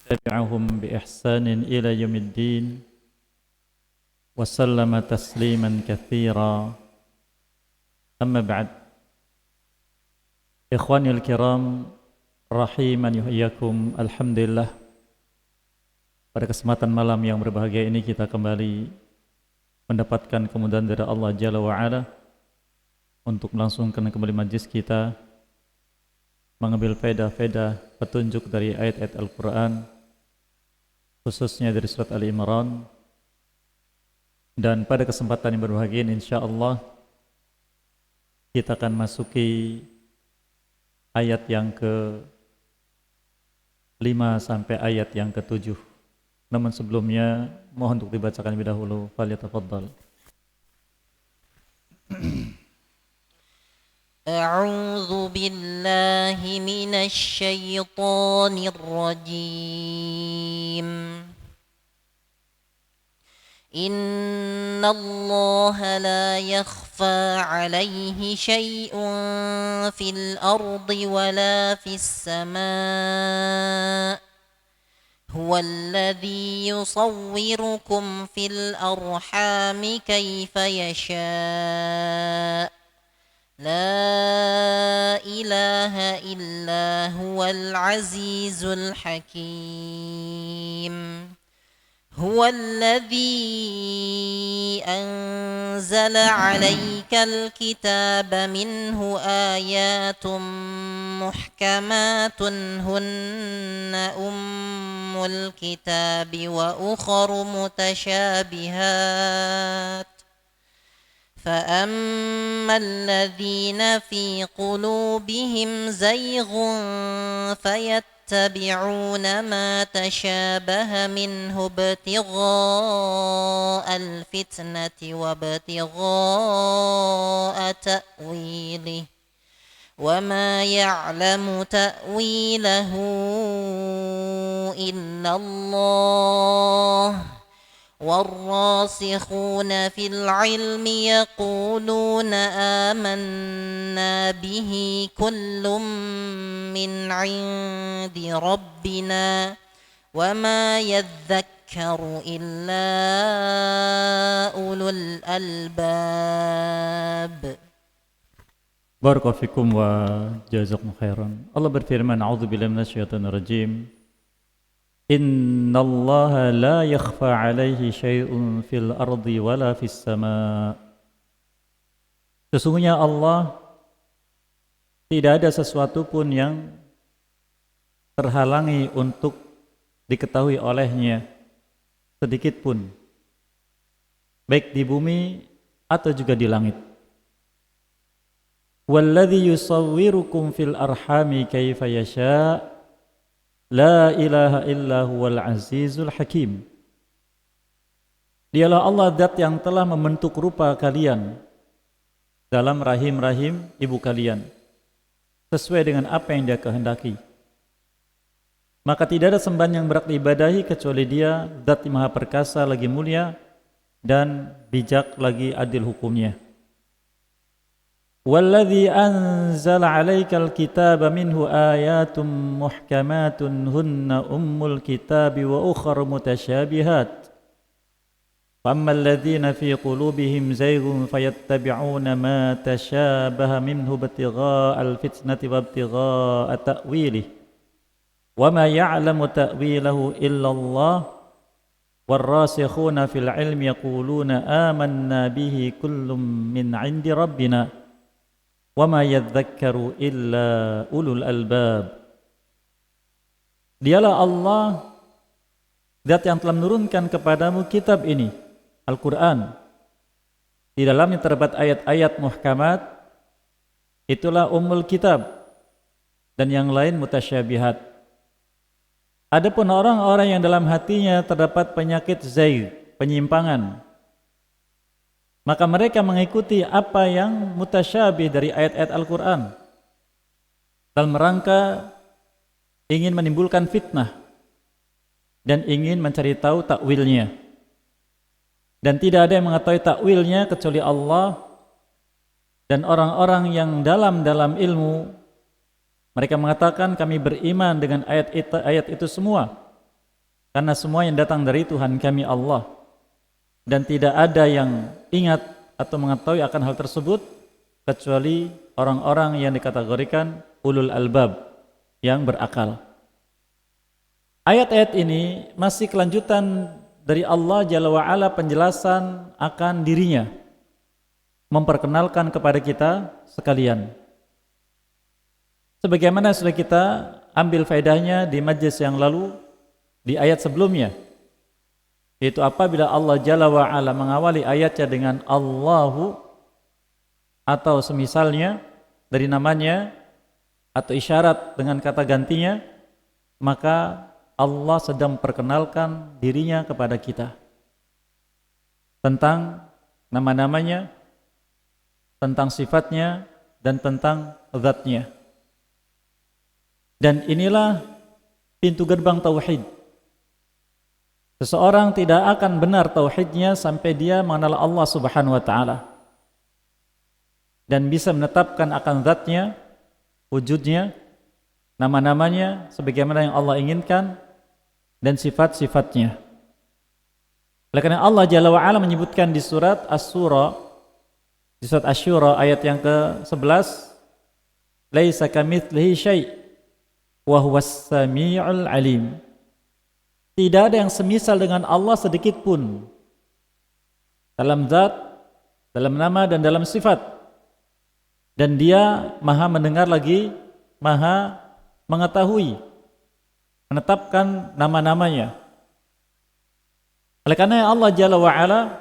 تبعهم بإحسان إلى يوم الدين وسلم تسليما كثيرا أما بعد إخواني الكرام rahiman yuhyikum alhamdulillah. Pada kesempatan malam yang berbahagia ini kita kembali mendapatkan kemudahan dari Allah Jalla wa Ala untuk melangsungkan kembali majlis kita, mengambil faedah-faedah petunjuk dari ayat-ayat Al-Quran, khususnya dari surat Ali Imran. Dan pada kesempatan yang berbahagia ini insyaallah kita akan masuki ayat yang ke-5 sampai ayat yang ke-7. Namun sebelumnya mohon untuk dibacakan lebih dahulu. Falyatafaddal. أعوذ بالله من الشيطان الرجيم إن الله لا يخفى عليه شيء في الأرض ولا في السماء هو الذي يصوركم في الأرحام كيف يشاء لا إله إلا هو العزيز الحكيم هو الذي أنزل عليك الكتاب منه آيات محكمات هن أم الكتاب وأخر متشابهات فأما الذين في قلوبهم زيغ فيتبعون ما تشابه منه ابتغاء الفتنة وابتغاء تأويله وما يعلم تأويله إلا الله والراسخون في العلم يقولون آمنا به كل من عند ربنا وما يذكر إلا أولو الألباب. Barakallahu fikum wa jazakum khairan. Allah berfirman, a'udzubillahi minasyaitonir rajim. Innallaha la yakhfa 'alaihi syai'un fil ardi wala fis sama'. Sesungguhnya Allah tidak ada sesuatu pun yang terhalangi untuk diketahui olehnya sedikit pun, baik di bumi atau juga di langit. Walladzi yusawwirukum fil arhami kaifa yasha' La ilaha illa huwal azizul hakim. Dialah Allah zat yang telah membentuk rupa kalian dalam rahim-rahim ibu kalian sesuai dengan apa yang Dia kehendaki. Maka tidak ada sembahan yang berhak diibadahi kecuali Dia, zat yang maha perkasa lagi mulia dan bijak lagi adil hukumnya. Walladzi anzala 'alaikal kitaba minhu ayatun muhkamatun hunna ummul kitabi wa ukhra mutasyabihat. Fammal ladzina fi qulubihim zayghun fayattabi'una ma tashabaha minhu ibtigha'al fitnati wa ibtigha'a ta'wilihi. Wa ma ya'lamu ta'wilahu illa Allah. Warrasikhuna fil 'ilmi yaquluna amanna bihi kullun min 'indi rabbina. وَمَا يَذَّكَّرُ إِلَّا أُولُو الْأَلْبَابِ. Dialah Allah zat yang telah menurunkan kepadamu kitab ini, Al-Quran. Di dalamnya terdapat ayat-ayat muhkamat, itulah ummul kitab, dan yang lain mutasyabihat. Adapun orang-orang yang dalam hatinya terdapat penyakit zaigh, penyimpangan, maka mereka mengikuti apa yang mutasyabih dari ayat-ayat Al-Quran dalam rangka ingin menimbulkan fitnah dan ingin mencari tahu takwilnya. Dan tidak ada yang mengetahui takwilnya kecuali Allah dan orang-orang yang dalam ilmu. Mereka mengatakan kami beriman dengan ayat itu semua, karena semua yang datang dari Tuhan kami Allah, dan tidak ada yang ingat atau mengetahui akan hal tersebut kecuali orang-orang yang dikategorikan ulul albab, yang berakal. Ayat-ayat ini masih kelanjutan dari Allah Jalla wa'ala, penjelasan akan dirinya, memperkenalkan kepada kita sekalian. Sebagaimana sudah kita ambil faedahnya di majlis yang lalu, di ayat sebelumnya, yaitu apabila Allah Jalla wa'ala mengawali ayatnya dengan Allahu atau semisalnya dari namanya atau isyarat dengan kata gantinya, maka Allah sedang memperkenalkan dirinya kepada kita tentang nama-namanya, tentang sifatnya, dan tentang zatnya. Dan inilah pintu gerbang tauhid. Seseorang tidak akan benar tauhidnya sampai dia mengenal Allah Subhanahu wa taala dan bisa menetapkan akan zatnya, wujudnya, nama-namanya sebagaimana yang Allah inginkan, dan sifat-sifatnya. Oleh karena Allah Jalla wa'ala menyebutkan di surat As-Surah, di surat Asy-Syura ayat yang ke-11, laisa kamitslihi syai' wa huwas samii'ul 'alim. Tidak ada yang semisal dengan Allah sedikit pun dalam zat, dalam nama, dan dalam sifat. Dan dia maha mendengar lagi, maha mengetahui, menetapkan nama-namanya. Oleh karena Allah Jalla wa'ala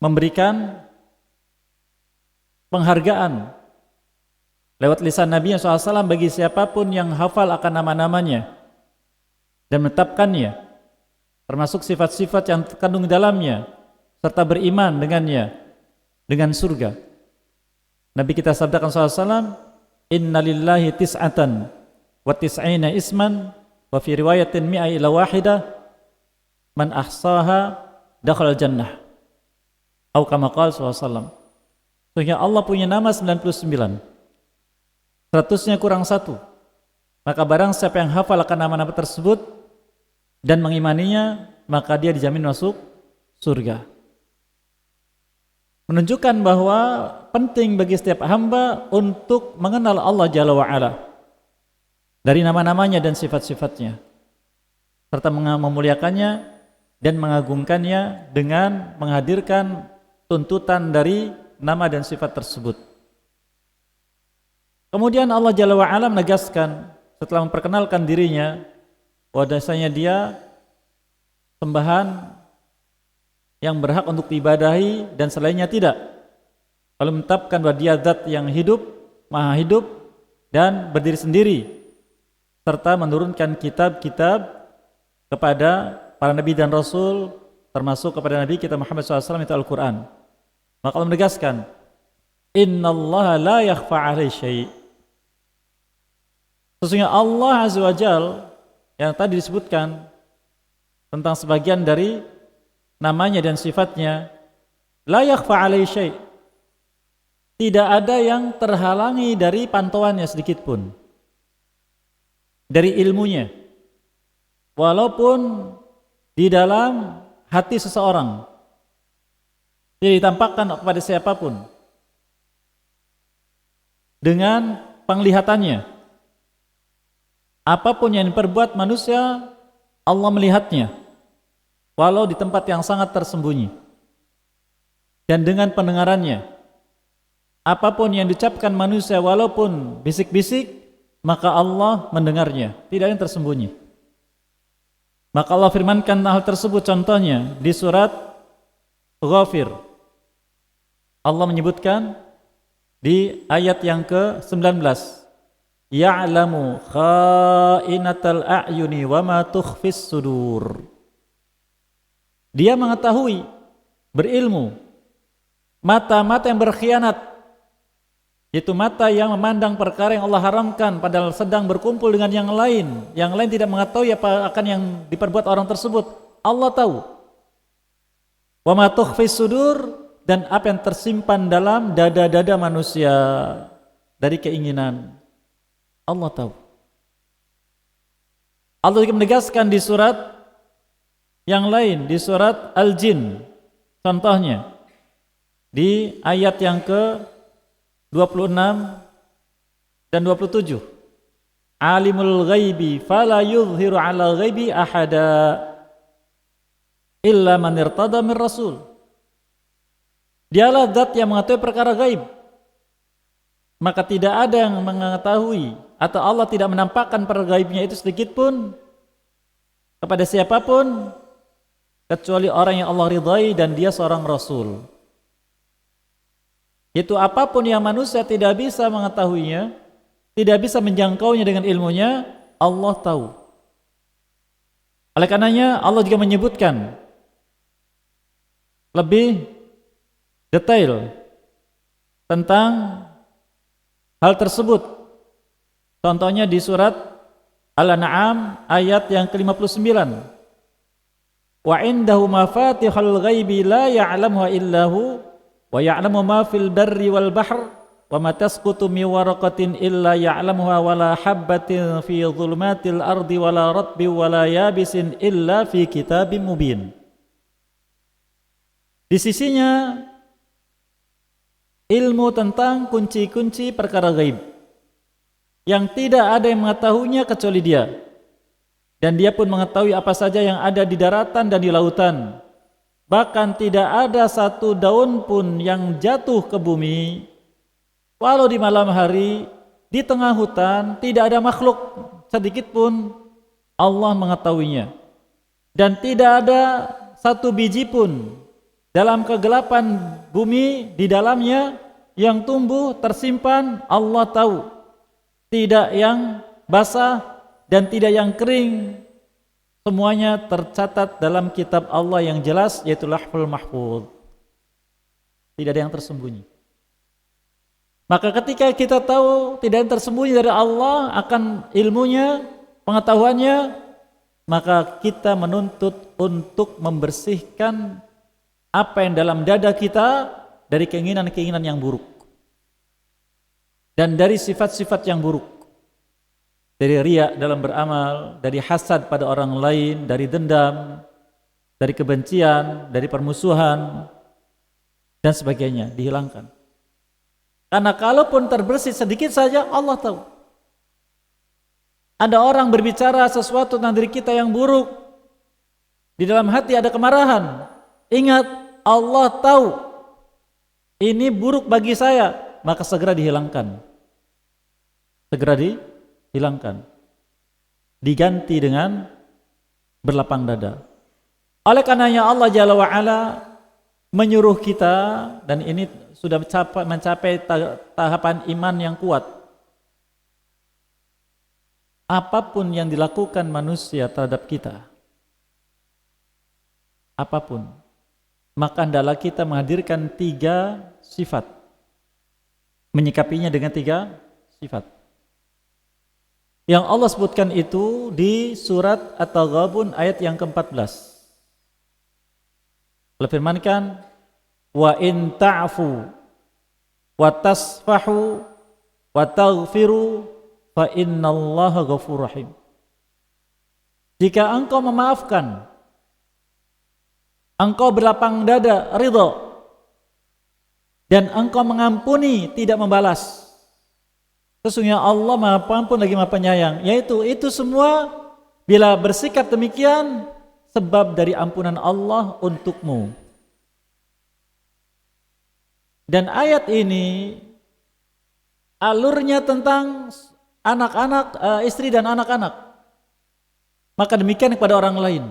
memberikan penghargaan lewat lisan Nabi SAW bagi siapapun yang hafal akan nama-namanya dan menetapkannya, termasuk sifat-sifat yang terkandung dalamnya, serta beriman dengannya, dengan surga. Nabi kita sabdakan SAW, inna lillahi tis'atan wa tis'ina isman wa fi riwayatin mi'a ila wahidah man ahsaha dakhala jannah, atau kama qala SAW. Sehingga Allah punya nama 99, 100-nya kurang 1. Maka barang siapa yang hafal akan nama-nama tersebut dan mengimaninya, maka dia dijamin masuk surga. Menunjukkan bahwa penting bagi setiap hamba untuk mengenal Allah Jalla wa'ala dari nama-namanya dan sifat-sifatnya, serta memuliakannya dan mengagungkannya dengan menghadirkan tuntutan dari nama dan sifat tersebut. Kemudian Allah Jalla wa'ala menegaskan setelah memperkenalkan dirinya bahwasanya dia sembahan yang berhak untuk diibadahi dan selainnya tidak. Lalu menetapkan bahwa dia zat yang hidup, maha hidup, dan berdiri sendiri, serta menurunkan kitab-kitab kepada para nabi dan rasul, termasuk kepada Nabi kita Muhammad SAW, itu Al-Quran. Maka Allah menegaskan, innallaha la yakhfa 'alaihi syai'. Sesungguhnya Allah Azza wa Jalla yang tadi disebutkan tentang sebagian dari namanya dan sifatnya, la yakhfa 'alaihi syai'. Tidak ada yang terhalangi dari pantauannya sedikit pun, dari ilmunya, walaupun di dalam hati seseorang tidak ditampakkan kepada siapapun dengan penglihatannya. Apapun yang diperbuat manusia, Allah melihatnya, walau di tempat yang sangat tersembunyi. Dan dengan pendengarannya, apapun yang diucapkan manusia walaupun bisik-bisik, maka Allah mendengarnya, tidak ada yang tersembunyi. Maka Allah firmankan hal tersebut, contohnya di surat Ghafir. Allah menyebutkan di ayat yang ke-19, ya'lamu kha'inatal a'yuni wa ma tukhfis sudur. Dia mengetahui, berilmu, mata-mata yang berkhianat, yaitu mata yang memandang perkara yang Allah haramkan padahal sedang berkumpul dengan yang lain tidak mengetahui apa akan yang diperbuat orang tersebut. Allah tahu. Wa ma tukhfis sudur, dan apa yang tersimpan dalam dada-dada manusia dari keinginan, Allah tahu. Allah juga menegaskan di surat yang lain di surat Al-Jin. Contohnya di ayat yang ke-26 dan 27. Alimul ghaibi fala yuzhiru ala ghaibi ahada illa man irtada min rasul. Dialah zat yang mengetahui perkara gaib, maka tidak ada yang mengetahui atau Allah tidak menampakkan perkara gaibnya itu sedikit pun kepada siapapun kecuali orang yang Allah ridhai dan dia seorang rasul. Itu apapun yang manusia tidak bisa mengetahuinya, tidak bisa menjangkaunya dengan ilmunya, Allah tahu. Oleh karenanya Allah juga menyebutkan lebih detail tentang hal tersebut. Contohnya di surat Al-An'am ayat yang ke-59. Wa indahu mafatihul ghaibi la ya'lamuha illahu wa ya'lamu ma fil barri wal bahr wa ma tasqutu min waraqatin illa ya'lamuha wa la habbatin fi dhulumatil ardi wa la ratbin wa la yabisin illa fi kitabim mubin. Di sisinya ilmu tentang kunci-kunci perkara gaib yang tidak ada yang mengetahuinya kecuali dia, dan dia pun mengetahui apa saja yang ada di daratan dan di lautan. Bahkan tidak ada satu daun pun yang jatuh ke bumi walau di malam hari, di tengah hutan, tidak ada makhluk sedikit pun Allah mengetahuinya. Dan tidak ada satu biji pun dalam kegelapan bumi di dalamnya yang tumbuh tersimpan, Allah tahu. Tidak yang basah dan tidak yang kering, semuanya tercatat dalam kitab Allah yang jelas, yaitu Lauhul Mahfuz. Tidak ada yang tersembunyi. Maka ketika kita tahu tidak ada yang tersembunyi dari Allah akan ilmunya, pengetahuannya, maka kita menuntut untuk membersihkan apa yang dalam dada kita dari keinginan-keinginan yang buruk dan dari sifat-sifat yang buruk, dari riya dalam beramal, dari hasad pada orang lain, dari dendam, dari kebencian, dari permusuhan dan sebagainya, dihilangkan. Karena kalaupun terbersih sedikit saja, Allah tahu. Ada orang berbicara sesuatu tentang diri kita yang buruk, di dalam hati ada kemarahan, ingat Allah tahu ini buruk bagi saya, maka segera dihilangkan. Segera dihilangkan. Diganti dengan berlapang dada. Oleh karenanya Allah Jalla wa'ala menyuruh kita, dan ini sudah mencapai tahapan iman yang kuat. Apapun yang dilakukan manusia terhadap kita, apapun, maka hendaklah kita menghadirkan 3 sifat, menyikapinya dengan 3 sifat yang Allah sebutkan itu di surat At-Taghabun ayat yang ke-14. Allah firmankan, wa in ta'fu wa tasfahu wa taghfiru fa innallaha ghafurur rahim. Jika engkau memaafkan, engkau berlapang dada ridha, dan engkau mengampuni tidak membalas, sesungguhnya Allah Maha Pengampun lagi Maha Penyayang. Yaitu itu semua bila bersikap demikian sebab dari ampunan Allah untukmu. Dan ayat ini alurnya tentang anak-anak, istri dan anak-anak. Maka demikian kepada orang lain.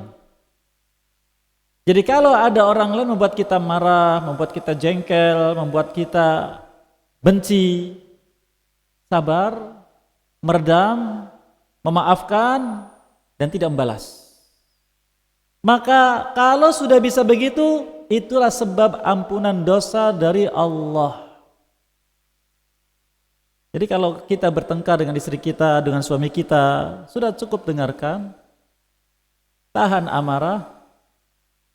Jadi kalau ada orang lain membuat kita marah, membuat kita jengkel, membuat kita benci, sabar, meredam, memaafkan, dan tidak membalas. Maka kalau sudah bisa begitu, itulah sebab ampunan dosa dari Allah. Jadi kalau kita bertengkar dengan istri kita, dengan suami kita, sudah cukup dengarkan, tahan amarah,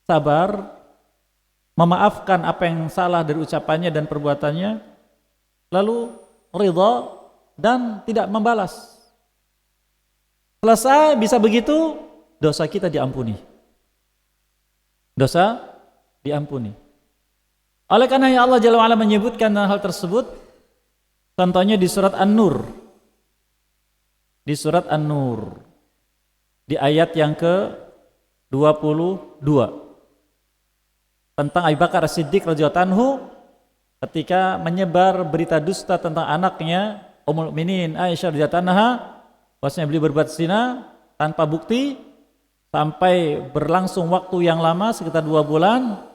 sabar, memaafkan apa yang salah dari ucapannya dan perbuatannya, lalu ridha dan tidak membalas. Selesai bisa begitu, dosa kita diampuni. dosa diampuni. Oleh karena Allah Jalla wa'ala menyebutkan hal tersebut, contohnya di surat An-Nur. Di surat An-Nur, di ayat yang ke-22, tentang Abu Bakar As-Siddiq radhiyallahu anhu ketika menyebar berita dusta tentang anaknya Ummul Mukminin Aisyah radhiyallahu anha, bahwasanya beliau berbuat zina tanpa bukti, sampai berlangsung waktu yang lama sekitar 2 bulan.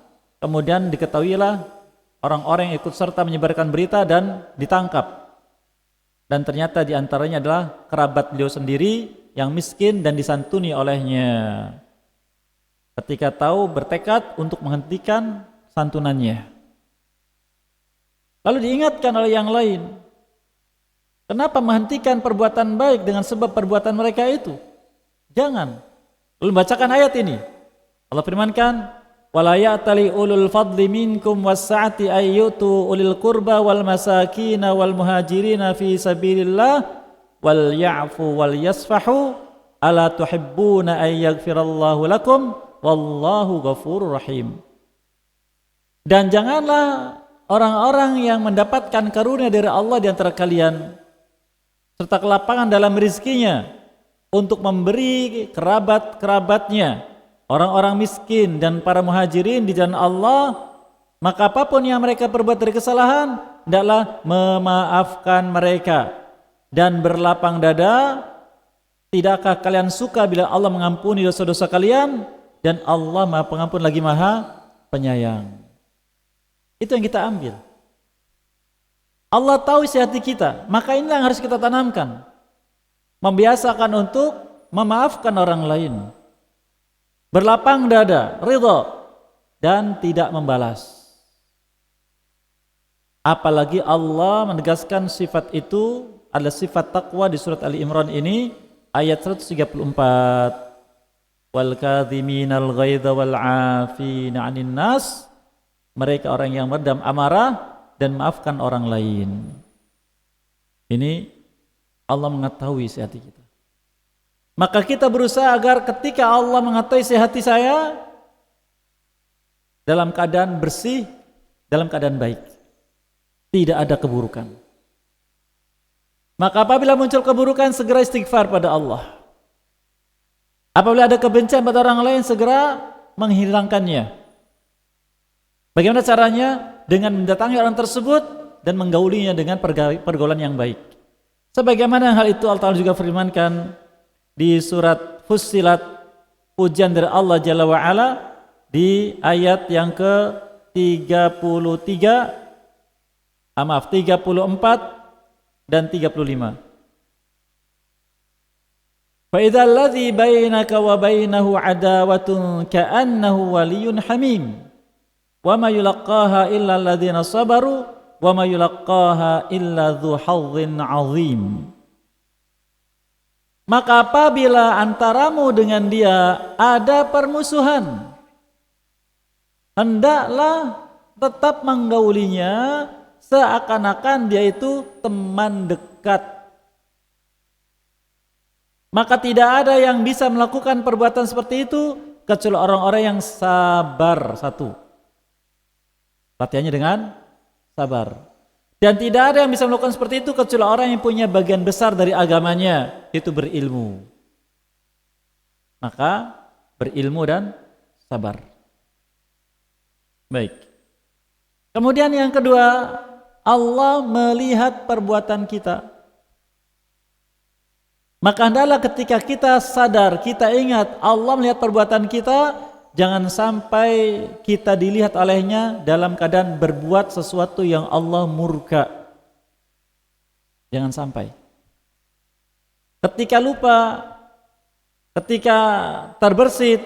Kemudian diketahuilah orang-orang yang ikut serta menyebarkan berita dan ditangkap. Dan ternyata diantaranya adalah kerabat beliau sendiri yang miskin dan disantuni olehnya. Ketika tahu, bertekad untuk menghentikan santunannya. Lalu diingatkan oleh yang lain, kenapa menghentikan perbuatan baik dengan sebab perbuatan mereka itu? Jangan. Lalu bacakan ayat ini. Allah firmankan, wala ya'tali ulul fadli minkum was-sa'ati ayyutu ulil qurba wal masakin wal muhajirina fi sabilillah wal ya'fu wal yasfahu ala tuhibbuna ay yaghfirallahu lakum wallahu ghafurur rahim. Dan janganlah orang-orang yang mendapatkan karunia dari Allah di antara kalian serta kelapangan dalam rizkinya untuk memberi kerabat-kerabatnya, orang-orang miskin dan para muhajirin di jalan Allah, maka apapun yang mereka perbuat dari kesalahan, hendaklah memaafkan mereka dan berlapang dada. Tidakkah kalian suka bila Allah mengampuni dosa-dosa kalian? Dan Allah Maha Pengampun lagi Maha Penyayang. Itu yang kita ambil. Allah tahu isi hati kita, maka inilah yang harus kita tanamkan. Membiasakan untuk memaafkan orang lain, berlapang dada, ridha, dan tidak membalas. Apalagi Allah menegaskan sifat itu adalah sifat takwa di surat Ali Imran ini ayat 134. Wal kadhiminal ghaidha wal 'afina 'anil nas. Mereka orang yang meredam amarah dan maafkan orang lain. Ini Allah mengetahui isi hati kita. Maka kita berusaha agar ketika Allah mengetahui isi hati saya dalam keadaan bersih, dalam keadaan baik, tidak ada keburukan. Maka apabila muncul keburukan, segera istighfar pada Allah. Apabila ada kebencian pada orang lain, segera menghilangkannya. Bagaimana caranya? Dengan mendatangi orang tersebut dan menggaulinya dengan pergaulan yang baik. Sebagaimana hal itu Allah Ta'ala juga firmankan di surat Fussilat, pujian dari Allah Jalla wa'ala di ayat yang ke-33, 34 dan 35. Fa idzal ladzi bainaka wa bainahu adawatun ka'annahu waliyyun hamim wa ma yulaqqaha illa alladziina sabaru wa ma yulaqqaha illa dzu hadzin 'adzim. Maka apabila antaramu dengan dia ada permusuhan, hendaklah tetap menggaulinya seakan-akan dia itu teman dekat. Maka tidak ada yang bisa melakukan perbuatan seperti itu kecuali orang-orang yang sabar. Satu, latihannya dengan sabar. Dan tidak ada yang bisa melakukan seperti itu kecuali orang yang punya bagian besar dari agamanya, yaitu berilmu. Maka berilmu dan sabar. Baik. Kemudian yang kedua, Allah melihat perbuatan kita. Maka hendaklah ketika kita sadar, kita ingat Allah melihat perbuatan kita, jangan sampai kita dilihat olehnya dalam keadaan berbuat sesuatu yang Allah murka. Jangan sampai. Ketika lupa, ketika terbersit,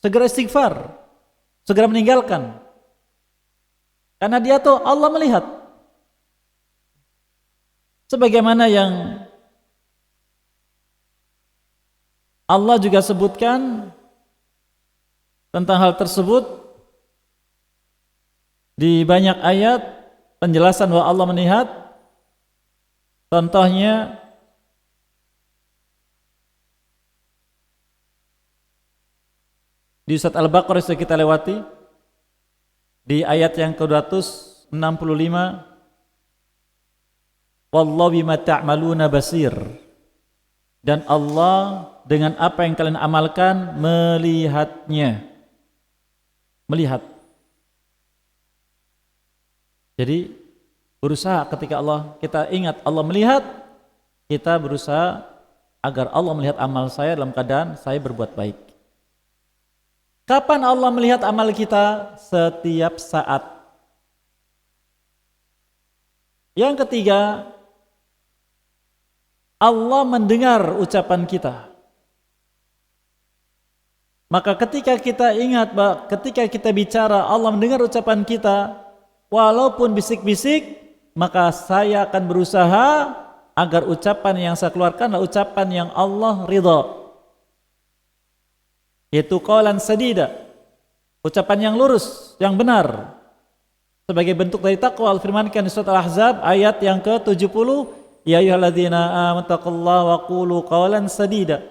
segera istighfar, segera meninggalkan. Karena dia tuh Allah melihat. Sebagaimana yang Allah juga sebutkan tentang hal tersebut di banyak ayat, penjelasan bahwa Allah melihat. Contohnya Di surat Al-Baqarah sudah kita lewati di ayat yang ke-265, wallahu bima ta'maluna basir, dan Allah dengan apa yang kalian amalkan melihatnya. Melihat. Jadi berusaha ketika kita ingat Allah melihat, kita berusaha agar Allah melihat amal saya dalam keadaan saya berbuat baik. Kapan Allah melihat amal kita? Setiap saat. Yang ketiga, Allah mendengar ucapan kita. Maka ketika kita ingat, ketika kita bicara, Allah mendengar ucapan kita, walaupun bisik-bisik, maka saya akan berusaha agar ucapan yang saya keluarkan adalah ucapan yang Allah ridha, yaitu qaulan sadida, ucapan yang lurus, yang benar, sebagai bentuk dari takwa. Allah firmankan di surat Al-Ahzab ayat yang ke-70, ya ayyuhalladzina amanu taqullaha wa qulu qaulan sadida.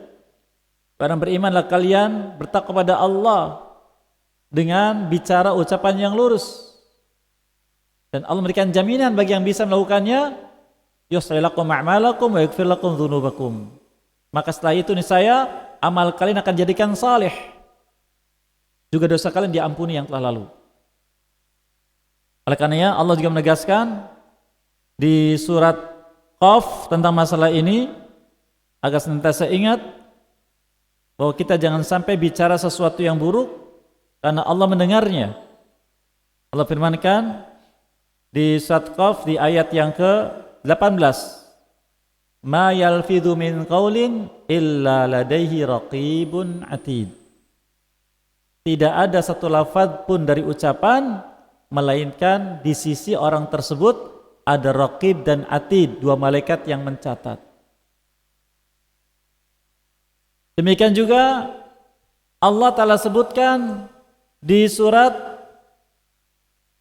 Barang berimanlah kalian, bertakwa kepada Allah dengan bicara ucapan yang lurus. Dan Allah memberikan jaminan bagi yang bisa melakukannya, yuslih lakum a'malakum wa yaghfir lakum dzunubakum. Maka setelah itu niscaya amal kalian akan jadikan saleh, juga dosa kalian diampuni yang telah lalu. Oleh karenanya Allah juga menegaskan di surat Qaf tentang masalah ini agar senantiasa ingat bahwa kita jangan sampai bicara sesuatu yang buruk karena Allah mendengarnya. Allah firmankan di surat Qaf di ayat yang ke-18, ma yalfidhu min qaulin illa ladaihi raqibun atid. Tidak ada satu lafaz pun dari ucapan melainkan di sisi orang tersebut ada raqib dan atid, dua malaikat yang mencatat. Demikian juga Allah Ta'ala sebutkan di surat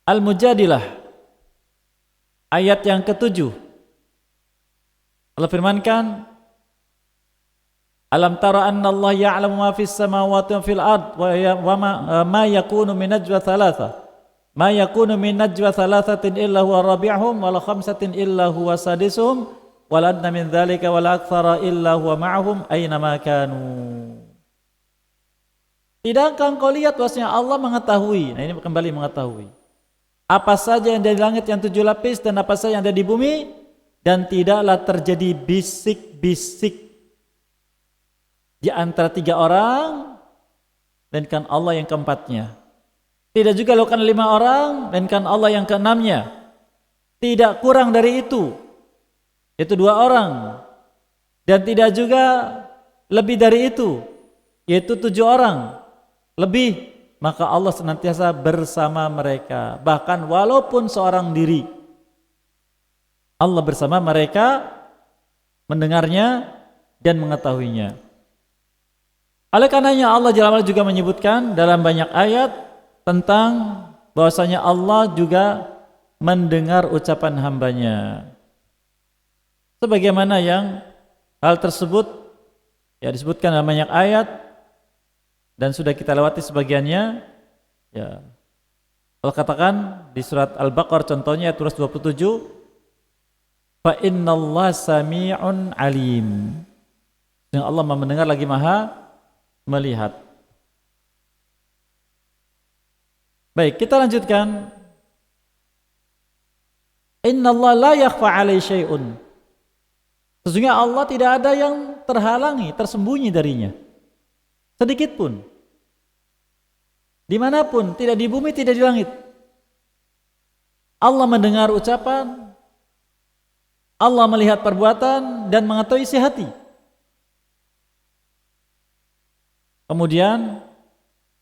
Al-Mujadilah ayat yang ke-7. Allah firmankan, alam tara anna Allah ya'lamu ma fis samawati wa fil ard wa ma yakunu min najwa thalatha ma yakunu min najwa thalathatin illa huwa rabi'uhum wa la khamsatin illa huwa sadisuhum wa la adna min dhalika wa la akthara illa huwa ma'ahum aina ma kanu. Tidakkah engkau lihat bahwasanya Allah mengetahui, nah ini kembali mengetahui apa saja yang ada di langit yang 7 lapis dan apa saja yang ada di bumi, dan tidaklah terjadi bisik-bisik di antara 3 orang dan kan Allah yang keempatnya. Tidak juga lakukan 5 orang dan kan Allah yang keenamnya. Tidak kurang dari itu 2 orang, dan tidak juga lebih dari itu, yaitu 7 orang lebih. Maka Allah senantiasa bersama mereka, bahkan walaupun seorang diri, Allah bersama mereka, mendengarnya dan mengetahuinya. Oleh karenanya Allah Jalla wa'ala juga menyebutkan dalam banyak ayat tentang bahwasanya Allah juga mendengar ucapan hambanya. Sebagaimana yang hal tersebut ya disebutkan dalam banyak ayat dan sudah kita lewati sebagiannya. Ya, Allah katakan di surat Al-Baqarah contohnya ayat 227, fa innallaha sami'un alim. Yang Allah mendengar lagi maha melihat. Baik, kita lanjutkan. Innallaha la yakhfa 'alaihi syai'un. Sesungguhnya Allah tidak ada yang terhalangi, tersembunyi darinya sedikit pun. Dimanapun, tidak di bumi, tidak di langit. Allah mendengar ucapan, Allah melihat perbuatan dan mengetahui isi hati. Kemudian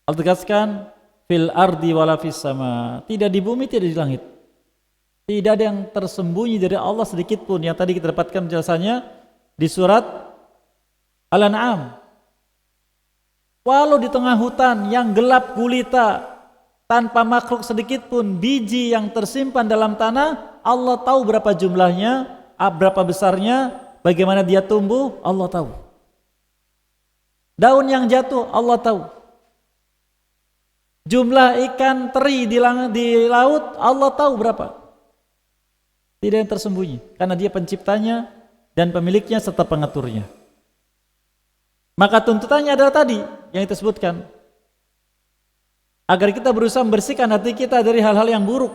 Allah tegaskan fil ardi wala fis sama, tidak di bumi, tidak di langit. Tidak ada yang tersembunyi dari Allah sedikit pun, yang tadi kita dapatkan penjelasannya di surat Al-An'am. Walau di tengah hutan yang gelap gulita, tanpa makhluk sedikit pun, biji yang tersimpan dalam tanah, Allah tahu berapa jumlahnya, berapa besarnya, bagaimana dia tumbuh, Allah tahu. Daun yang jatuh, Allah tahu. Jumlah ikan teri di laut Allah tahu berapa. Tidak yang tersembunyi, karena Dia penciptanya dan pemiliknya serta pengaturnya. Maka tuntutannya adalah tadi yang disebutkan, agar kita berusaha membersihkan hati kita dari hal-hal yang buruk.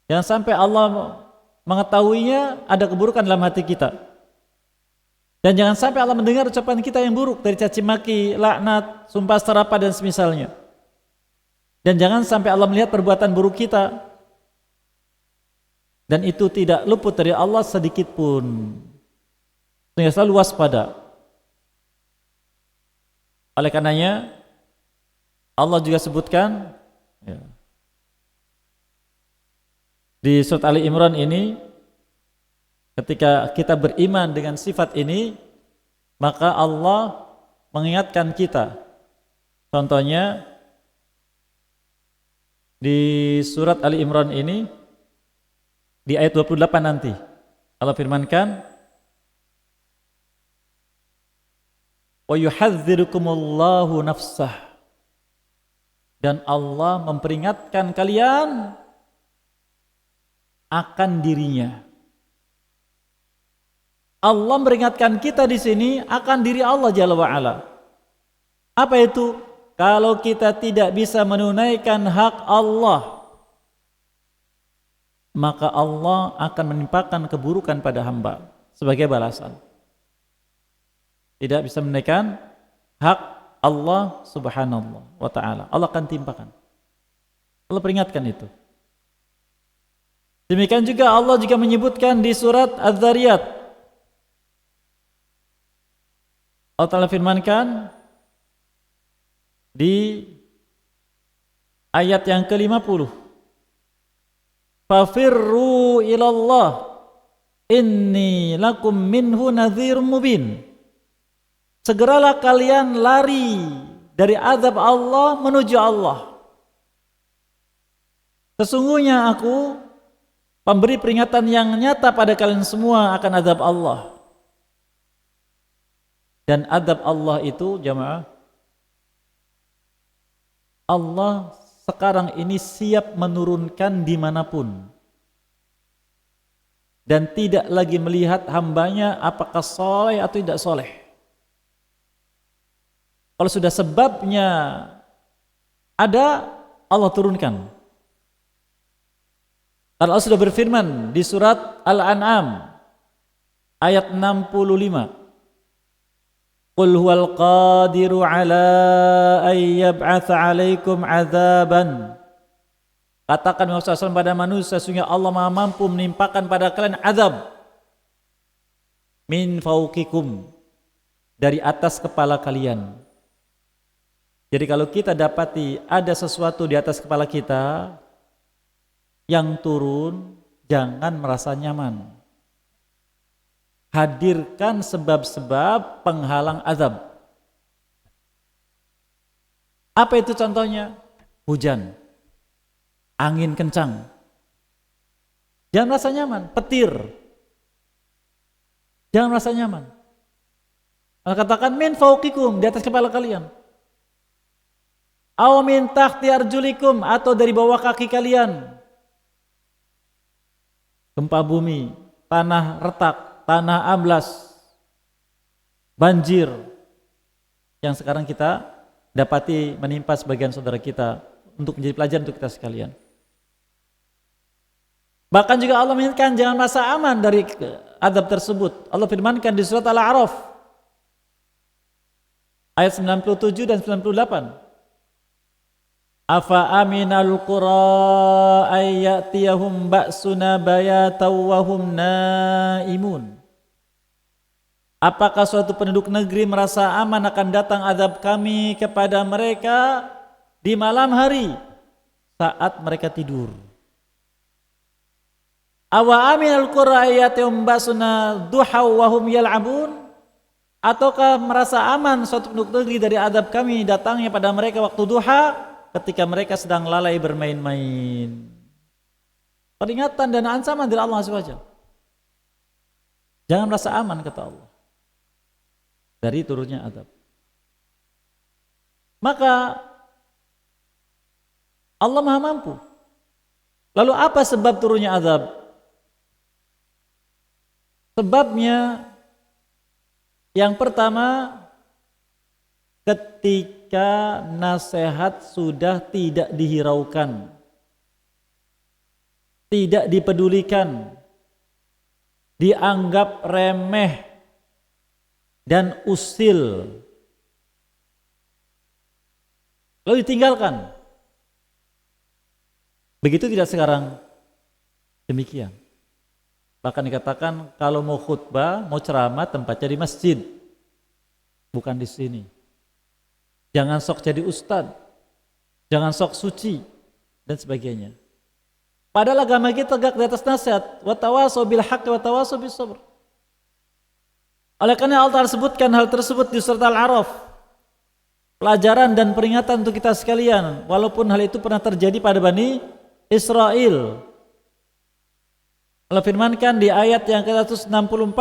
Jangan sampai Allah mengetahuinya ada keburukan dalam hati kita. Dan jangan sampai Allah mendengar ucapan kita yang buruk dari caci maki, laknat, sumpah serapah dan semisalnya. Dan jangan sampai Allah melihat perbuatan buruk kita. Dan itu tidak luput dari Allah sedikit pun. Sehingga selalu waspada. Oleh karenanya Allah juga sebutkan di surat Ali Imran ini, ketika kita beriman dengan sifat ini, maka Allah mengingatkan kita. Contohnya di surat Ali Imran ini di ayat 28 nanti Allah firmankan, wa yuhadzirukumullahu nafsah, dan Allah memperingatkan kalian akan dirinya. Allah memperingatkan kita di sini akan diri Allah Jalla wa Ala. Apa itu? Kalau kita tidak bisa menunaikan hak Allah, maka Allah akan menimpakan keburukan pada hamba sebagai balasan. Tidak bisa menunaikan hak Allah Subhanahu wa ta'ala, Allah akan timpakan. Allah peringatkan itu. Demikian juga Allah juga menyebutkan di surat Az-Zariyat. Allah Ta'ala firmankan di ayat yang ke-50, fafirru ilallah inni lakum minhu nadhirum mubin. Segeralah kalian lari dari azab Allah menuju Allah. Sesungguhnya aku pemberi peringatan yang nyata pada kalian semua akan azab Allah. Dan azab Allah itu jamaah, Allah sekarang ini siap menurunkan dimanapun, dan tidak lagi melihat hambanya apakah soleh atau tidak soleh. Kalau sudah sebabnya ada, Allah turunkan. Allah sudah berfirman di surat Al-An'am ayat 65, qul huwal qadiru ala ay yab'atsa 'alaikum 'adzaban. Katakan Muhammad SAW pada manusia, sesungguhnya Allah Maha mampu menimpakan pada kalian azab min fauqikum, dari atas kepala kalian. Jadi kalau kita dapati ada sesuatu di atas kepala kita yang turun, jangan merasa nyaman. Hadirkan sebab-sebab penghalang azab. Apa itu contohnya? Hujan, angin kencang. Jangan merasa nyaman. Petir, jangan merasa nyaman. Allah katakan min fauqikum, di atas kepala kalian. Aw min tahti arjulikum, atau dari bawah kaki kalian. Gempa bumi, tanah retak, tanah amblas, banjir yang sekarang kita dapati menimpa sebagian saudara kita, untuk menjadi pelajaran untuk kita sekalian. Bahkan juga Allah mengingatkan jangan merasa aman dari azab tersebut. Allah firmankan di surat Al-A'raf ayat 97 dan 98. Afa aminal qura ayyatiyahum ba'suna bayatan wa hum naimun. Apakah suatu penduduk negeri merasa aman akan datang azab kami kepada mereka di malam hari saat mereka tidur? Awa aminal qura ayyatihum ba'suna duha wa hum yal'abun. Ataukah merasa aman suatu penduduk negeri dari azab kami datangnya pada mereka waktu duha, ketika mereka sedang lalai bermain-main? Peringatan dan ancaman dari Allah SWT. Jangan merasa aman, kata Allah, dari turunnya azab. Maka Allah Maha mampu. Lalu apa sebab turunnya azab? Sebabnya yang pertama, ketika nasihat sudah tidak dihiraukan, tidak dipedulikan, dianggap remeh dan usil, lalu ditinggalkan. Begitu tidak sekarang? Demikian. Bahkan dikatakan kalau mau khutbah, mau ceramah tempatnya di masjid, bukan di sini. Jangan sok jadi ustadz, jangan sok suci dan sebagainya. Padahal agama kita tegak di atas nasihat, wa tawasau bil haqqi wa tawasau bis sabr. Oleh karena Allah sebutkan hal tersebut di surat Al-A'raf, pelajaran dan peringatan untuk kita sekalian, walaupun hal itu pernah terjadi pada Bani Israel. Allah firmankan di ayat yang ke-164,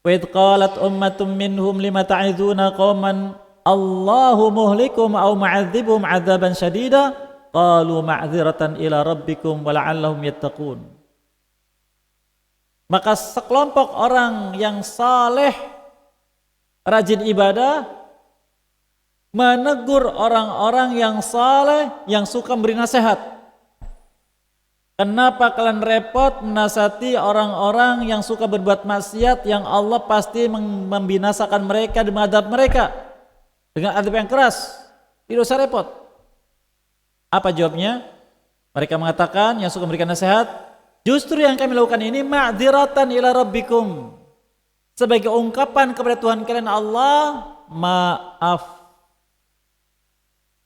wa idh qalat ummatum minhum lima ta'iduna qauman Allahu muhlikum aw mu'adzibuhum 'adzaban syadida qalu ma'dziratan ila rabbikum wa la'allahum yattaqun. Maka sekelompok orang yang saleh, rajin ibadah, menegur orang-orang yang saleh yang suka beri nasihat. Kenapa kalian repot menasihati orang-orang yang suka berbuat maksiat yang Allah pasti membinasakan mereka dan mengadab mereka dengan adab yang keras? Tidak usah repot. Apa jawabnya? Mereka mengatakan, yang suka memberikan nasihat, justru yang kami lakukan ini ma'dziratan ila rabbikum, sebagai ungkapan kepada Tuhan kalian Allah, maaf,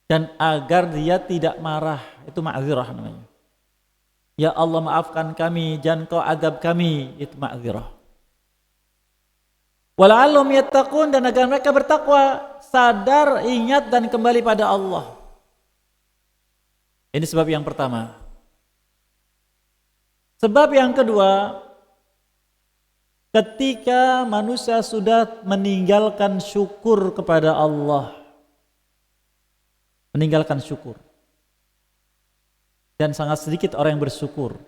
dan agar dia tidak marah. Itu ma'dzirah namanya. Ya Allah, maafkan kami, jangan kau adab kami. Itu ma'dzirah. Wala'allahum yattaqun, dan agar mereka bertakwa, sadar, ingat dan kembali pada Allah. Ini sebab yang pertama. Sebab yang kedua, ketika manusia sudah meninggalkan syukur kepada Allah, meninggalkan syukur, dan sangat sedikit orang yang bersyukur.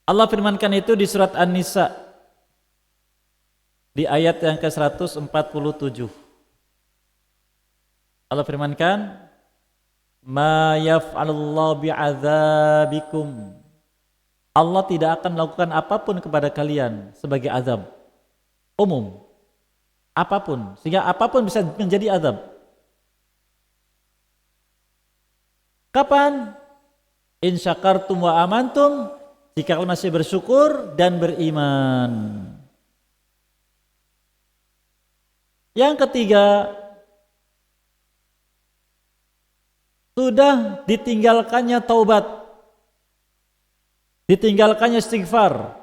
Allah firmankan itu di surat An-Nisa di ayat yang ke-147. Allah firmankan, ma yaf'alullahu bi'adzabikum, Allah tidak akan melakukan apapun kepada kalian sebagai azab umum, apapun, sehingga apapun bisa menjadi azab. Kapan? In syakartum wa amantum, jika kalian masih bersyukur dan beriman. Yang ketiga, sudah ditinggalkannya taubat, ditinggalkannya istighfar.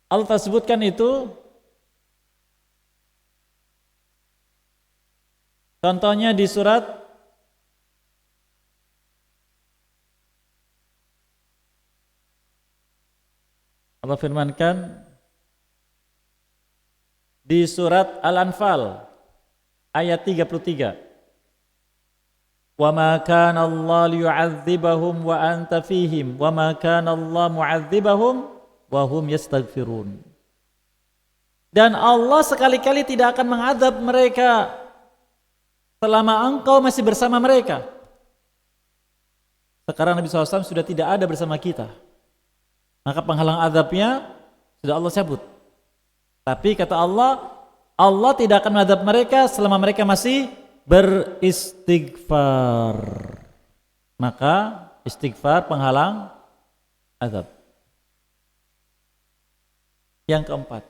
Allah sebutkan itu. Contohnya di surat Allah firmankan di surat Al-Anfal ayat 33. Wa ma kana Allah liyu'adzibahum wa anta fihim wa ma kana Allah mu'adzibahum wa hum yastaghfirun. Dan Allah sekali-kali tidak akan mengadab mereka selama engkau masih bersama mereka. Sekarang Nabi SAW sudah tidak ada bersama kita, maka penghalang azabnya sudah Allah cabut. Tapi kata Allah, Allah tidak akan mengadab mereka selama mereka masih beristighfar. Maka istighfar penghalang azab. Yang keempat,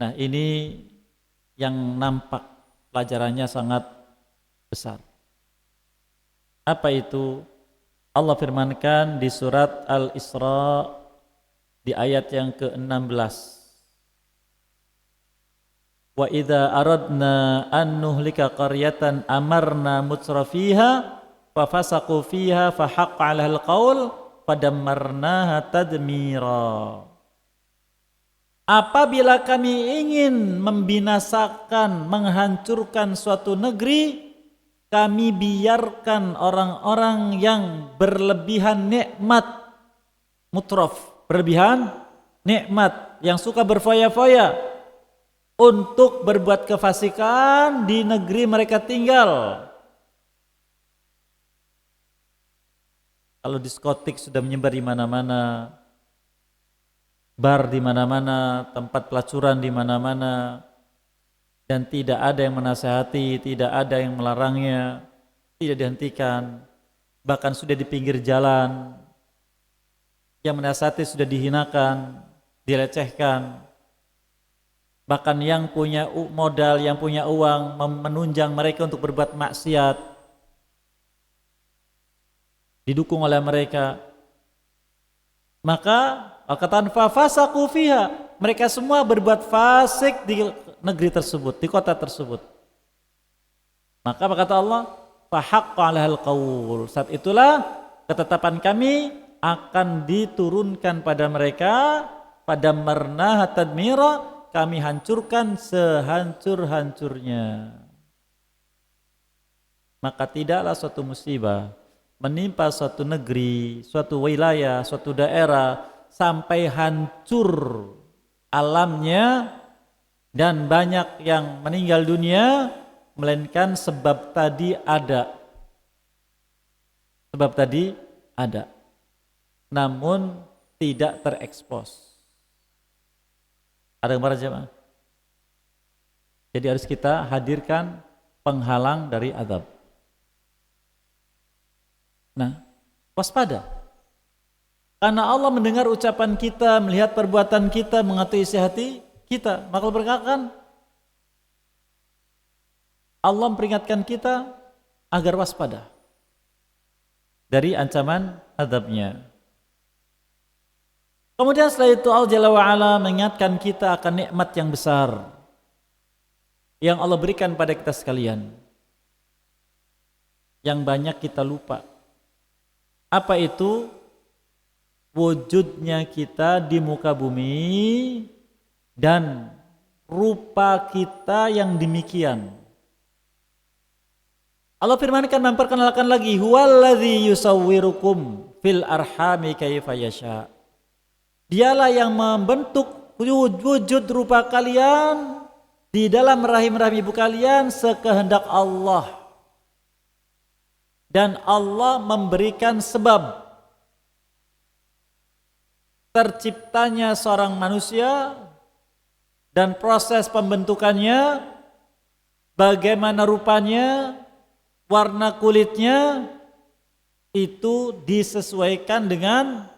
nah ini yang nampak pelajarannya sangat besar. Apa itu? Allah firmankan di surat Al-Isra di ayat yang ke-16. Wa idza aradna an nuhlika qaryatan amarna mutrafiha fa fasaqu fiha fa haqqa 'alal qaul fadammarnaha tadmira. apabila kami ingin membinasakan, menghancurkan suatu negeri, kami biarkan orang-orang yang berlebihan nikmat, mutraf, berlebihan nikmat, yang suka berfoya-foya untuk berbuat kefasikan di negeri mereka tinggal. Kalau diskotik sudah menyebar di mana-mana, bar di mana-mana, tempat pelacuran di mana-mana, dan tidak ada yang menasihati, tidak ada yang melarangnya, tidak dihentikan, bahkan sudah di pinggir jalan, yang menasihati sudah dihinakan, dilecehkan, bahkan yang punya modal, yang punya uang menunjang mereka untuk berbuat maksiat, didukung oleh mereka. Maka Al-Qatan fafasaku fiha, mereka semua berbuat fasik di negeri tersebut, di kota tersebut. Maka kata Allah, fahaqqa 'alaihal qaul. Saat itulah ketetapan kami akan diturunkan pada mereka, pada marna tadmira, kami hancurkan sehancur-hancurnya. Maka tidaklah suatu musibah menimpa suatu negeri, suatu wilayah, suatu daerah sampai hancur alamnya dan banyak yang meninggal dunia, melainkan sebab tadi ada. Sebab tadi ada, namun tidak terekspos. Ada gambaran jemaah? Jadi harus kita hadirkan penghalang dari azab. Nah, waspada. Karena Allah mendengar ucapan kita, melihat perbuatan kita, mengetahui isi hati kita. Maka berkatakan, Allah memperingatkan kita agar waspada dari ancaman azabnya. Kemudian setelah itu Allah Jalla wa'ala mengingatkan kita akan nikmat yang besar yang Allah berikan pada kita sekalian, yang banyak kita lupa. Apa itu? Wujudnya kita di muka bumi dan rupa kita yang demikian. Allah firmankan, memperkenalkan lagi, huwallazi yusawwirukum fil arhami kaifa yasha. Dialah yang membentuk wujud rupa kalian di dalam rahim-rahim ibu kalian sekehendak Allah. Dan Allah memberikan sebab terciptanya seorang manusia dan proses pembentukannya, bagaimana rupanya, warna kulitnya, itu disesuaikan dengan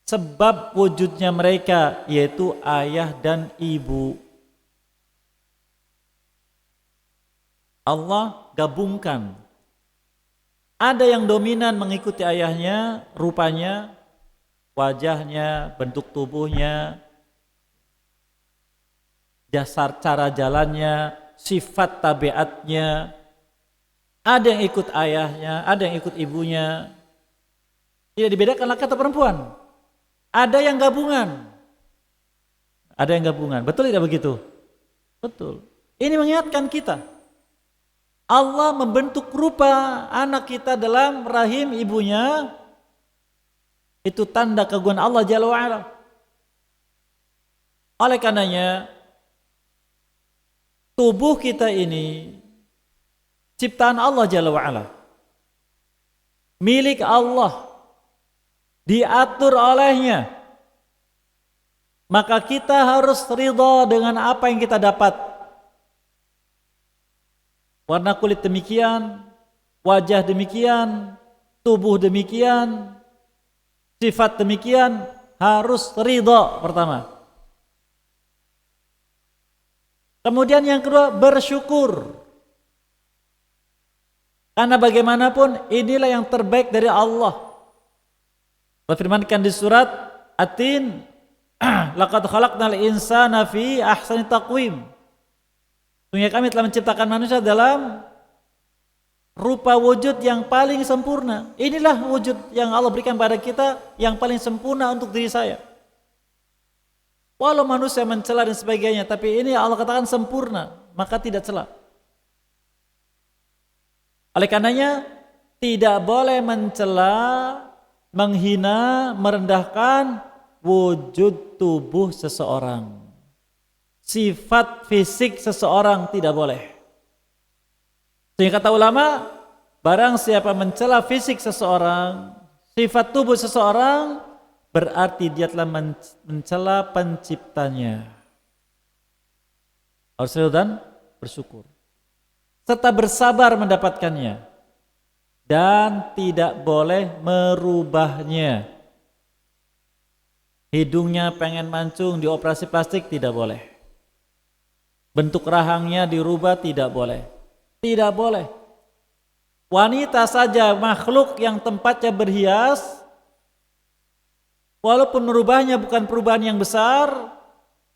sebab wujudnya mereka, yaitu ayah dan ibu. Allah gabungkan. Ada yang dominan mengikuti ayahnya, rupanya, wajahnya, bentuk tubuhnya, dasar cara jalannya, sifat tabiatnya. Ada yang ikut ayahnya, ada yang ikut ibunya. Tidak dibedakan laki atau perempuan. Ada yang gabungan. Ada yang gabungan. Betul tidak begitu? Betul. Ini mengingatkan kita. Allah membentuk rupa anak kita dalam rahim ibunya. Itu tanda keagungan Allah Jalla wa'ala. Oleh karenanya, tubuh kita ini ciptaan Allah Jalla wa'ala, milik Allah, diatur olehnya. Maka kita harus ridha dengan apa yang kita dapat. Warna kulit demikian, wajah demikian, tubuh demikian, sifat demikian, harus ridha pertama. Kemudian yang kedua, bersyukur. Karena bagaimanapun inilah yang terbaik dari Allah. Allah firmankan di surat At-Tin, laqad khalaqnal insana fi ahsani taqwim. Sungguh kami telah menciptakan manusia dalam rupa wujud yang paling sempurna. Inilah wujud yang Allah berikan pada kita yang paling sempurna untuk diri saya. Walau manusia mencela dan sebagainya, tapi ini Allah katakan sempurna, maka tidak cela. Oleh karenanya tidak boleh mencela, menghina, merendahkan wujud tubuh seseorang. Sifat fisik seseorang tidak boleh. Sehingga kata ulama, barang siapa mencela fisik seseorang, sifat tubuh seseorang, berarti dia telah mencela penciptanya. Harus ridho dan bersyukur, serta bersabar mendapatkannya, dan tidak boleh merubahnya. Hidungnya pengen mancung dioperasi plastik, tidak boleh. Bentuk rahangnya dirubah, tidak boleh. Tidak boleh. Wanita saja makhluk yang tempatnya berhias, walaupun merubahnya bukan perubahan yang besar,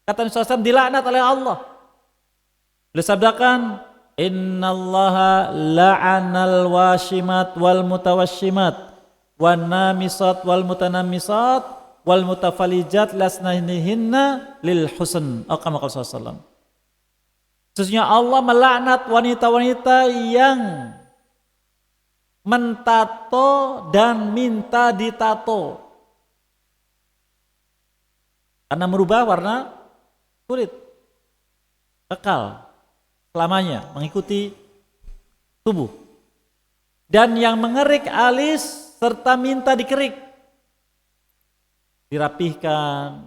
kata Nabi SAW, dilaknat oleh Allah. Beliau sabdakan, innallaha la'anal washimat wal mutawashimat wan namisat wal mutanammisat wal mutafalijat lasnahinna lil husn. Kama qala sallallahu. Sesungguhnya Allah melaknat wanita-wanita yang mentato dan minta ditato, karena merubah warna kulit, kekal selamanya mengikuti tubuh. Dan yang mengerik alis serta minta dikerik, dirapihkan,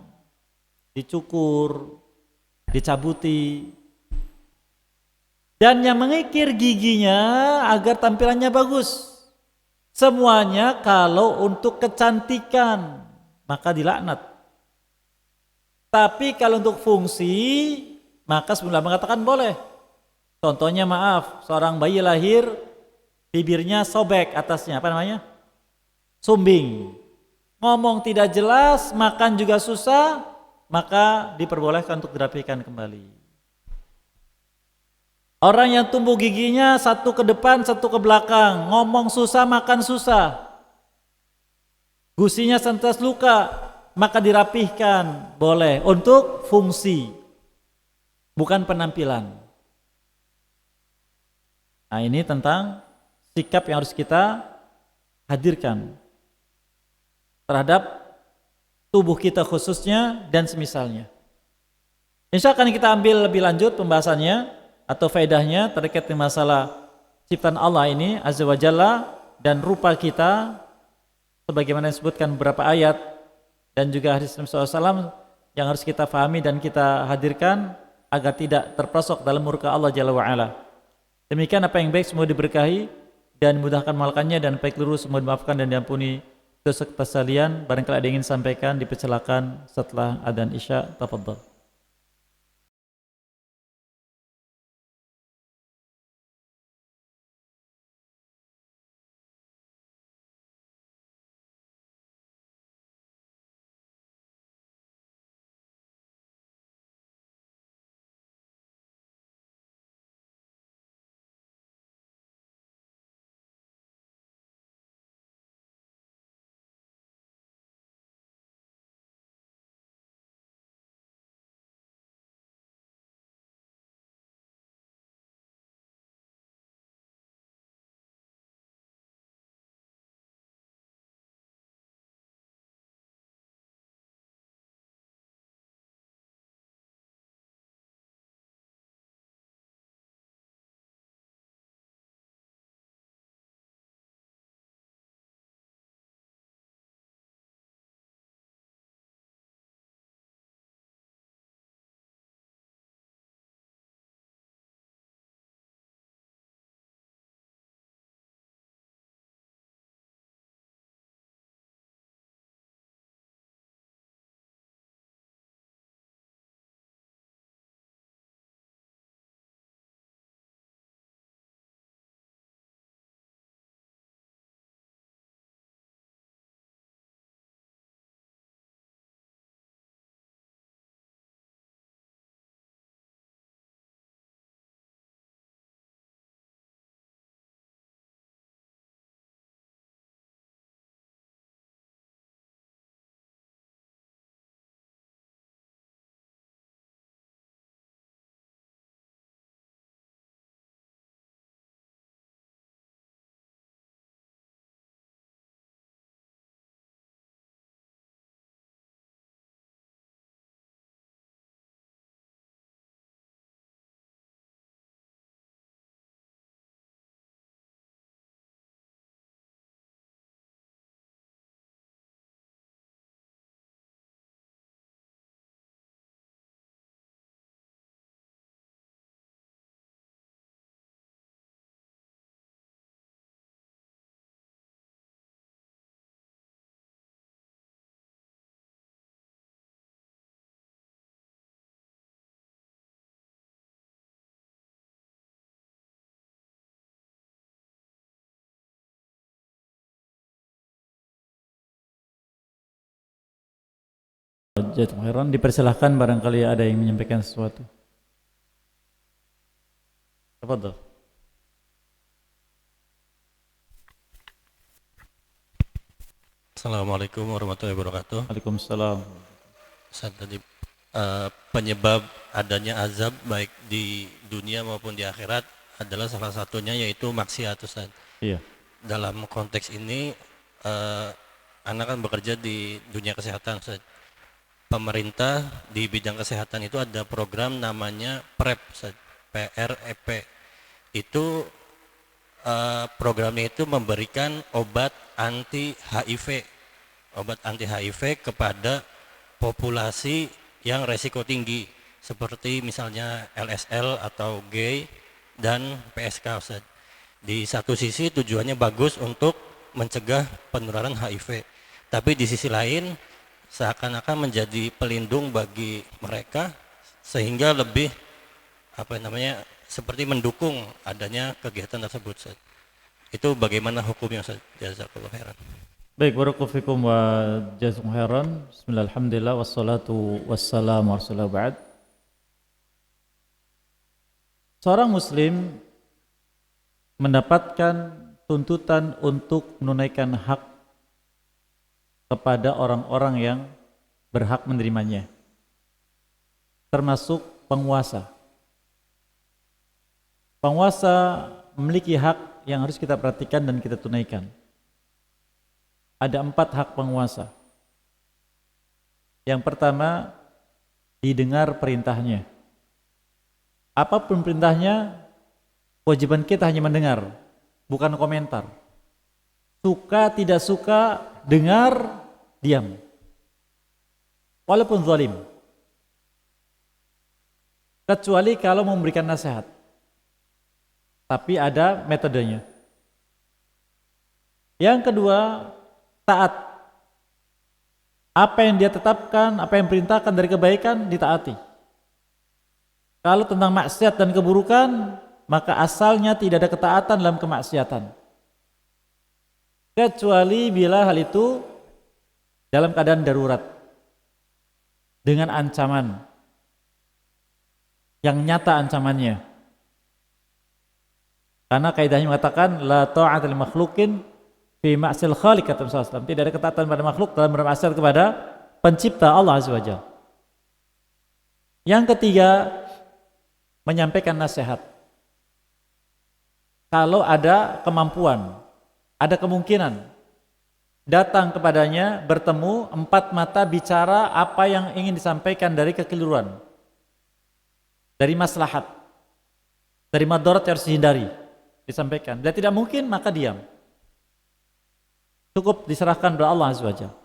dicukur, dicabuti. Dan yang mengikir giginya agar tampilannya bagus. Semuanya kalau untuk kecantikan, maka dilaknat. Tapi kalau untuk fungsi, maka sebelum mengatakan boleh. Contohnya maaf, seorang bayi lahir, bibirnya sobek atasnya, apa namanya? Sumbing. Ngomong tidak jelas, makan juga susah, maka diperbolehkan untuk dirapihkan kembali. Orang yang tumbuh giginya satu ke depan, satu ke belakang, ngomong susah, makan susah, gusinya sentas luka, maka dirapihkan, boleh, untuk fungsi, bukan penampilan. Nah, ini tentang sikap yang harus kita hadirkan terhadap tubuh kita khususnya dan semisalnya. Insya Allah akan kita ambil lebih lanjut pembahasannya atau faedahnya terkait dengan masalah ciptaan Allah ini Azza wa Jalla dan rupa kita, sebagaimana disebutkan beberapa ayat dan juga hadis Nabi SAW yang harus kita fahami dan kita hadirkan agar tidak terperosok dalam murka Allah Jalla wa Ala. Demikian apa yang baik semua diberkahi dan mudahkan mengamalkannya, dan baik lurus semua dimaafkan dan diampuni dosa kesalahan. Barangkali ada yang ingin sampaikan, dipersilakan setelah adzan Isya. Tafadhal. jazakumullah khairan. Dipersilahkan barangkali ada yang menyampaikan sesuatu. Tafadhol. Assalamualaikum warahmatullahi wabarakatuh. Waalaikumsalam. Ustaz, tadi penyebab adanya azab baik di dunia maupun di akhirat adalah salah satunya yaitu maksiat, Ustaz. Iya. Dalam konteks ini anak kan bekerja di dunia kesehatan, Ustaz. Pemerintah di bidang kesehatan itu ada program namanya PrEP, Ustaz. PREP. Itu programnya itu memberikan obat anti HIV. Obat anti HIV kepada populasi yang resiko tinggi seperti misalnya LSL atau gay dan PSK, Ustaz. Di satu sisi tujuannya bagus untuk mencegah penularan HIV, tapi di sisi lain seakan-akan menjadi pelindung bagi mereka sehingga lebih seperti mendukung adanya kegiatan tersebut, Ustaz. Itu bagaimana hukumnya, Ustaz? Jazakallahu khairan. Baik, barakallahu fikum wa jazakumullah khairan. Bismillah, alhamdulillah, wassalatu wassalamu ala rasulillah ba'd. Seorang muslim mendapatkan tuntutan untuk menunaikan hak kepada orang-orang yang berhak menerimanya, termasuk penguasa. Penguasa memiliki hak yang harus kita perhatikan dan kita tunaikan. Ada 4 hak penguasa. Yang pertama, didengar perintahnya. Apapun perintahnya, kewajiban kita hanya mendengar, bukan komentar. Suka tidak suka, dengar, diam. Walaupun zalim. Kecuali kalau memberikan nasihat. Tapi ada metodenya. Yang kedua, taat. Apa yang dia tetapkan, apa yang perintahkan dari kebaikan, ditaati. Kalau tentang maksiat dan keburukan, maka asalnya tidak ada ketaatan dalam kemaksiatan. Kecuali bila hal itu dalam keadaan darurat. Dengan ancaman. Yang nyata ancamannya. Karena kaidahnya mengatakan la ta'ata li makhluqin fi ma'sil khaliq, kata Rasulullah SAW. Tidak ada ketaatan pada makhluk dalam bermaksiat kepada pencipta Allah Azza wa Jalla. Yang ketiga, menyampaikan nasihat. Kalau ada kemampuan, ada kemungkinan datang kepadanya, bertemu, 4 mata bicara apa yang ingin disampaikan dari kekeliruan, dari maslahat, dari madarat yang harus dihindari, disampaikan. Bila tidak mungkin, maka diam. Cukup diserahkan kepada Allah Azza wa Jalla.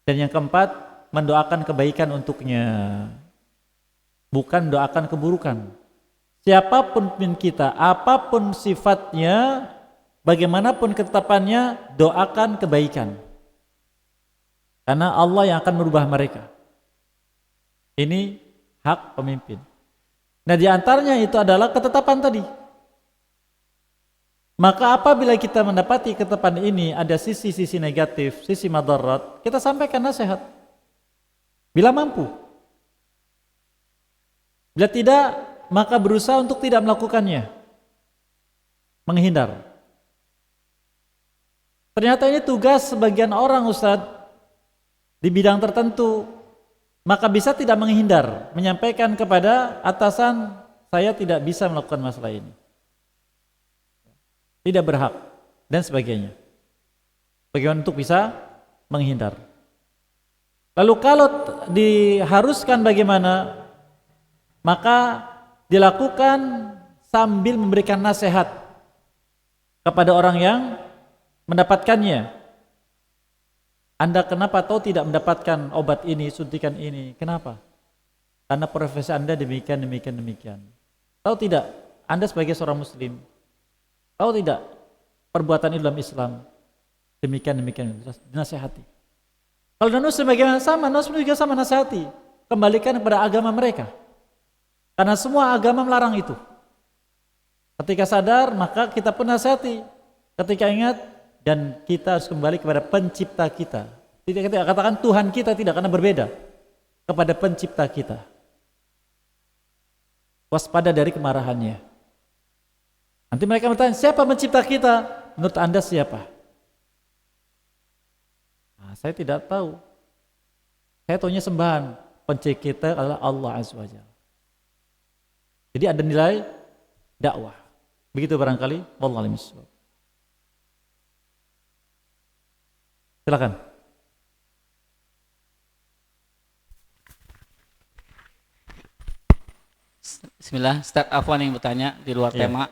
Dan yang keempat, mendoakan kebaikan untuknya, bukan doakan keburukan. Siapapun pun kita, apapun sifatnya, bagaimanapun ketetapannya, doakan kebaikan. Karena Allah yang akan merubah mereka. Ini hak pemimpin. Nah, di antaranya itu adalah ketetapan tadi. Maka apabila kita mendapati ketetapan ini ada sisi-sisi negatif, sisi madarat, kita sampaikan nasihat. Bila mampu. Bila tidak, maka berusaha untuk tidak melakukannya. Menghindar. Ternyata ini tugas sebagian orang, Ustadz, di bidang tertentu. Maka bisa tidak menghindar, menyampaikan kepada atasan, saya tidak bisa melakukan masalah ini. Tidak berhak, dan sebagainya. Bagaimana untuk bisa menghindar. Lalu kalau diharuskan bagaimana, maka dilakukan sambil memberikan nasihat kepada orang yang mendapatkannya. Anda kenapa tahu tidak mendapatkan obat ini, suntikan ini? Kenapa? Karena profesi Anda demikian. Tahu tidak, Anda sebagai seorang muslim, tahu tidak perbuatan ini dalam Islam? Demikian, dinasihati. Kalau non-muslim bagaimana? Sama, non-muslim juga sama, nasihati. Kembalikan kepada agama mereka. Karena semua agama melarang itu. Ketika sadar, maka kita pun nasihati. Ketika ingat, dan kita harus kembali kepada pencipta kita. Tidak kita katakan Tuhan kita tidak, karena berbeda kepada pencipta kita. Waspada dari kemarahannya. Nanti mereka bertanya, siapa mencipta kita? Menurut Anda siapa? Nah, saya tidak tahu. Saya tahunya sembahan. Pencipta kita adalah Allah Azza wa Jalla. Jadi ada nilai dakwah. Begitu barangkali. Wallahu a'lam bishawab. Silakan. Bismillah, Ustaz Afwan yang bertanya di luar Iya. tema.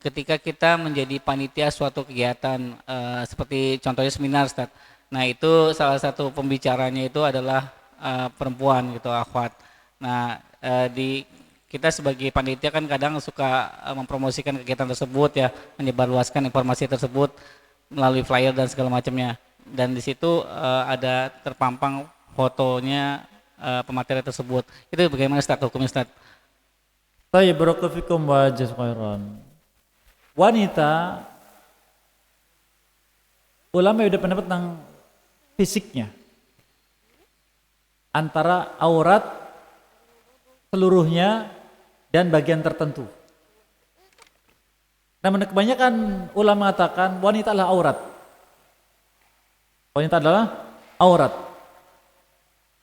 Ketika kita menjadi panitia suatu kegiatan seperti contohnya seminar, Ustaz. Nah, itu salah satu pembicaranya itu adalah perempuan gitu, akhwat. Nah, kita sebagai panitia kan kadang suka mempromosikan kegiatan tersebut ya, menyebarluaskan informasi tersebut melalui flyer dan segala macamnya. Dan di situ ada terpampang fotonya pemateri tersebut. Itu bagaimana Ustaz hukumnya, Ustaz? Tayyib, barakallahu fikum wa jazakumullah. Wanita, ulama sudah pendapat tentang fisiknya, antara aurat seluruhnya dan bagian tertentu. Namun kebanyakan ulama mengatakan wanita adalah aurat. Wanita adalah aurat.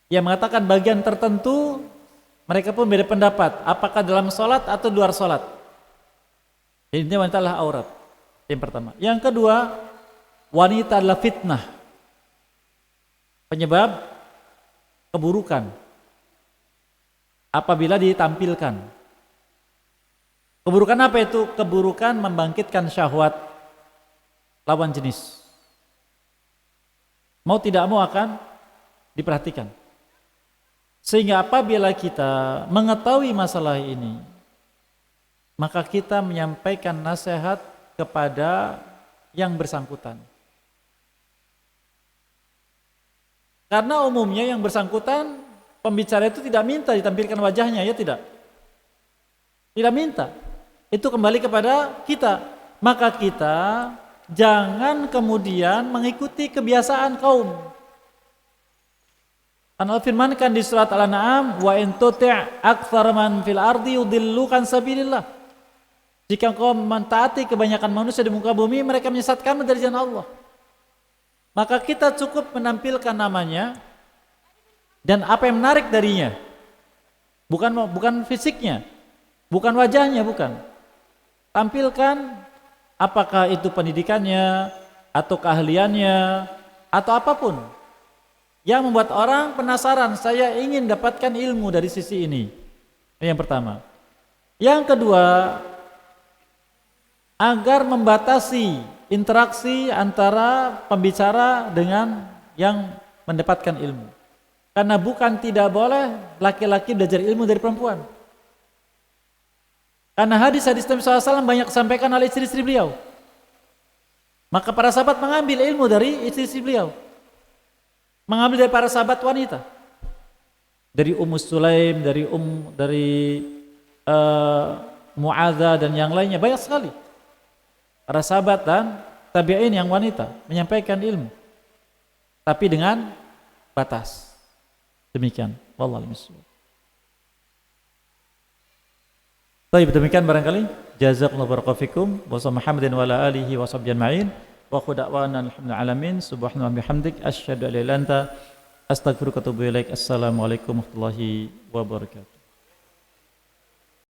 Yang mengatakan bagian tertentu, mereka pun beda pendapat, apakah dalam sholat atau luar sholat. Jadi intinya wanita adalah aurat. Yang pertama. Yang kedua, wanita adalah fitnah, penyebab keburukan apabila ditampilkan. Keburukan apa itu? Keburukan membangkitkan syahwat lawan jenis. Mau tidak mau akan diperhatikan. Sehingga apabila kita mengetahui masalah ini, maka kita menyampaikan nasihat kepada yang bersangkutan. Karena umumnya yang bersangkutan, pembicara itu tidak minta ditampilkan wajahnya, ya tidak? Tidak minta. Itu kembali kepada kita. Maka kita jangan kemudian mengikuti kebiasaan kaum. Allah firmankan di surat Al-An'am, wa in tuti' aktsara man fil ardi yudillukan sabilillah. Jika engkau mentaati kebanyakan manusia di muka bumi, mereka menyesatkanmu dari jalan Allah. Maka kita cukup menampilkan namanya dan apa yang menarik darinya. Bukan fisiknya, bukan wajahnya, bukan. Tampilkan apakah itu pendidikannya atau keahliannya atau apapun yang membuat orang penasaran, saya ingin dapatkan ilmu dari sisi ini. Yang pertama. Yang kedua, agar membatasi interaksi antara pembicara dengan yang mendapatkan ilmu. Karena bukan tidak boleh laki-laki belajar ilmu dari perempuan. Karena hadis-hadis Nabi SAW banyak disampaikan oleh istri-istri beliau. Maka para sahabat mengambil ilmu dari istri-istri beliau. Mengambil dari para sahabat wanita. Dari Ummu Sulaim, dari Mu'adzah dan yang lainnya, banyak sekali. Para sahabat dan tabi'in yang wanita menyampaikan ilmu, tapi dengan batas. Demikian. Wallahu a'lam bishawab. Baik, demikian barangkali. Jazakumullahu barakallahu fikum. Wa Muhammadin wa ala alihi wa sahbihi ajma'in. Wa khuda'wana alhamdulillah alamin. Subhanallahi wa bihamdik asyhadu an la ilaha illa anta astaghfiruka wa atubu ilaik. Assalamualaikum warahmatullahi wabarakatuh.